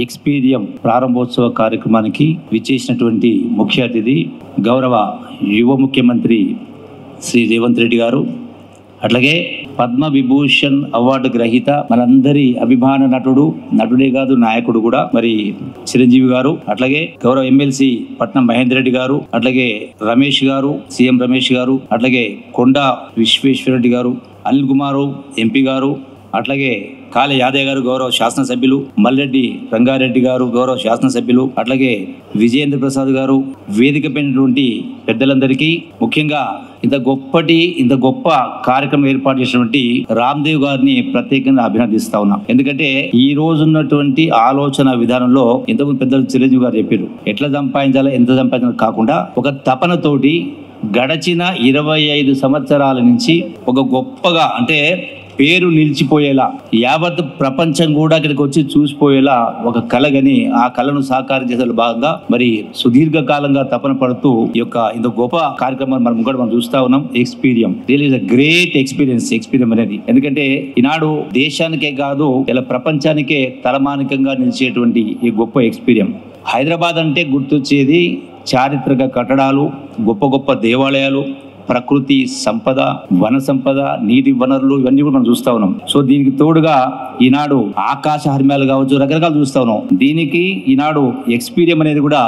ఎక్స్పీరియం ప్రారంభోత్సవ కార్యక్రమానికి విచ్చేసినటువంటి ముఖ్య అతిథి గౌరవ యువ ముఖ్యమంత్రి శ్రీ రేవంత్ రెడ్డి గారు, అట్లాగే పద్మవిభూషణ్ అవార్డు గ్రహీత మనందరి అభిమాన నటుడే కాదు నాయకుడు కూడా మరి చిరంజీవి గారు, అట్లాగే గౌరవ ఎమ్మెల్సీ పట్నం మహేందర్ రెడ్డి గారు, అట్లాగే రమేష్ గారు, సీఎం రమేష్ గారు, అట్లాగే కొండా విశ్వేశ్వరరెడ్డి గారు, అనిల్ కుమారు ఎంపీ గారు, అట్లాగే కాళే యాదయ్య గారు గౌరవ శాసనసభ్యులు, మల్రెడ్డి రంగారెడ్డి గారు గౌరవ శాసనసభ్యులు, అట్లాగే విజయేంద్ర ప్రసాద్ గారు, వేదిక పైనటువంటి పెద్దలందరికీ, ముఖ్యంగా ఇంత గొప్ప కార్యక్రమం ఏర్పాటు చేసినటువంటి రామ్దేవ్ గారిని ప్రత్యేకంగా అభినందిస్తా ఉన్నాం. ఎందుకంటే ఈ రోజు ఉన్నటువంటి ఆలోచన విధానంలో ఇంతకుముందు పెద్దలు చిరంజీవి గారు చెప్పారు, ఎట్లా సంపాదించాలో ఎంత సంపాదించాలో కాకుండా ఒక తపనతోటి గడచిన 25 సంవత్సరాల నుంచి ఒక గొప్పగా అంటే పేరు నిలిచిపోయేలా యావత్ ప్రపంచం కూడా ఇక్కడికి వచ్చి చూసిపోయేలా ఒక కళగని ఆ కళను సాకారం చేసే భాగంగా మరి సుదీర్ఘకాలంగా తపన పడుతూ ఈ యొక్క ఇంత గొప్ప కార్యక్రమాన్ని మనం చూస్తా ఉన్నాం. Experium real is a great Experium అనేది. ఎందుకంటే ఈనాడు దేశానికే కాదు ఇలా ప్రపంచానికే తలమానికంగా నిలిచేటువంటి ఈ గొప్ప ఎక్స్పీరియం. హైదరాబాద్ అంటే గుర్తొచ్చేది చారిత్రక కట్టడాలు, గొప్ప దేవాలయాలు, ప్రకృతి సంపద, వన సంపద, నీటి వనరులు, ఇవన్నీ కూడా మనం చూస్తా ఉన్నాం. సో దీనికి తోడుగా ఈనాడు ఆకాశ హర్మ్యాలు కావచ్చు, రకరకాలు చూస్తా ఉన్నాం. దీనికి ఈనాడు ఎక్స్పీరియం అనేది కూడా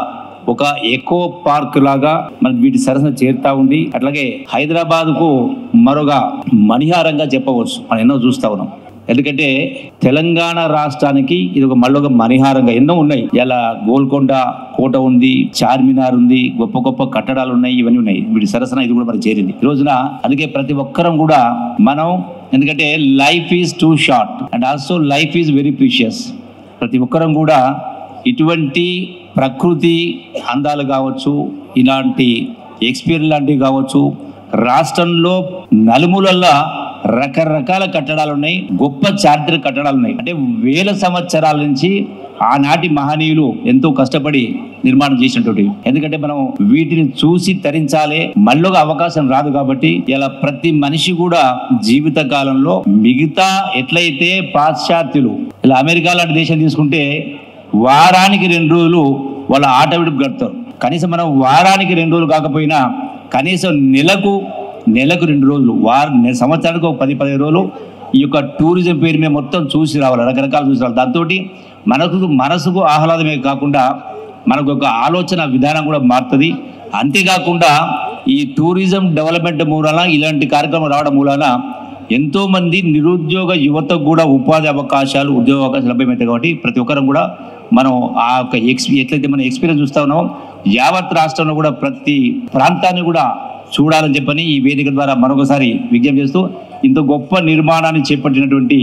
ఒక ఎకో పార్క్ లాగా మన వీటి సరసన చేరుతా ఉంది. అట్లాగే హైదరాబాద్ కు మరొక మణిహారంగా చెప్పవచ్చు మనం ఎన్నో చూస్తా ఉన్నాం. ఎందుకంటే తెలంగాణ రాష్ట్రానికి ఇది మళ్ళొక మణిహారంగా ఎన్నో ఉన్నాయి. ఇలా గోల్కొండ కోట ఉంది, చార్మినార్ ఉంది, గొప్ప కట్టడాలు ఉన్నాయి, ఇవన్నీ ఉన్నాయి. వీటి సరసన ఇది కూడా మరి చేరింది ఈ రోజున. అందుకే ప్రతి ఒక్కరం కూడా మనం, ఎందుకంటే life is two short and also life is very precious. ప్రతి ఒక్కరం కూడా ఇటువంటి ప్రకృతి అందాలు కావచ్చు, ఇలాంటి ఎక్స్పీరియన్స్ లాంటివి కావచ్చు, రాష్ట్రంలో నలుమూలల్లో రకరకాల కట్టడాలు ఉన్నాయి, గొప్ప చారిత్రక కట్టడాలు ఉన్నాయి. అంటే వేల సంవత్సరాల నుంచి ఆనాటి మహనీయులు ఎంతో కష్టపడి నిర్మాణం చేసినటువంటి. ఎందుకంటే మనం వీటిని చూసి తరించాలి, మళ్ళీ అవకాశం రాదు. కాబట్టి ఇలా ప్రతి మనిషి కూడా జీవిత కాలంలో మిగతా ఎట్లయితే పాశ్చాత్యులు ఇలా అమెరికా లాంటి దేశం తీసుకుంటే వారానికి 2 రోజులు వాళ్ళ ఆట విడుపు గడుపుతారు. కనీసం మనం వారానికి 2 రోజులు కాకపోయినా కనీసం నెలకు 2 రోజులు, సంవత్సరానికి ఒక 10-15 రోజులు ఈ యొక్క టూరిజం పేరు మీద మొత్తం చూసి రావాలి, రకరకాలు చూసి రావాలి. దాంతో మనసుకు ఆహ్లాదమే కాకుండా మనకు ఒక ఆలోచన విధానం కూడా మారుతుంది. అంతేకాకుండా ఈ టూరిజం డెవలప్మెంట్ మూలాన ఇలాంటి కార్యక్రమం రావడం మూలాన ఎంతోమంది నిరుద్యోగ యువతకు కూడా ఉపాధి అవకాశాలు, ఉద్యోగ అవకాశాలు లభ్యమవుతాయి. కాబట్టి ప్రతి ఒక్కరం కూడా మనం ఆ యొక్క ఎట్లయితే మనం ఎక్స్పీరియన్స్ చూస్తా ఉన్నామో యావత్ రాష్ట్రంలో కూడా ప్రతి ప్రాంతాన్ని కూడా చూడాలని చెప్పని ఈ వేదిక ద్వారా మరొకసారి విజ్ఞప్తి చేస్తూ ఇంత గొప్ప నిర్మాణాన్ని చేపట్టినటువంటి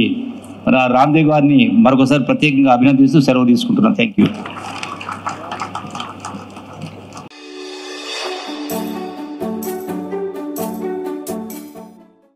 రామ్దేవ్ గారిని మరొకసారి ప్రత్యేకంగా అభినందిస్తూ సెలవు తీసుకుంటున్నాను. Thank you.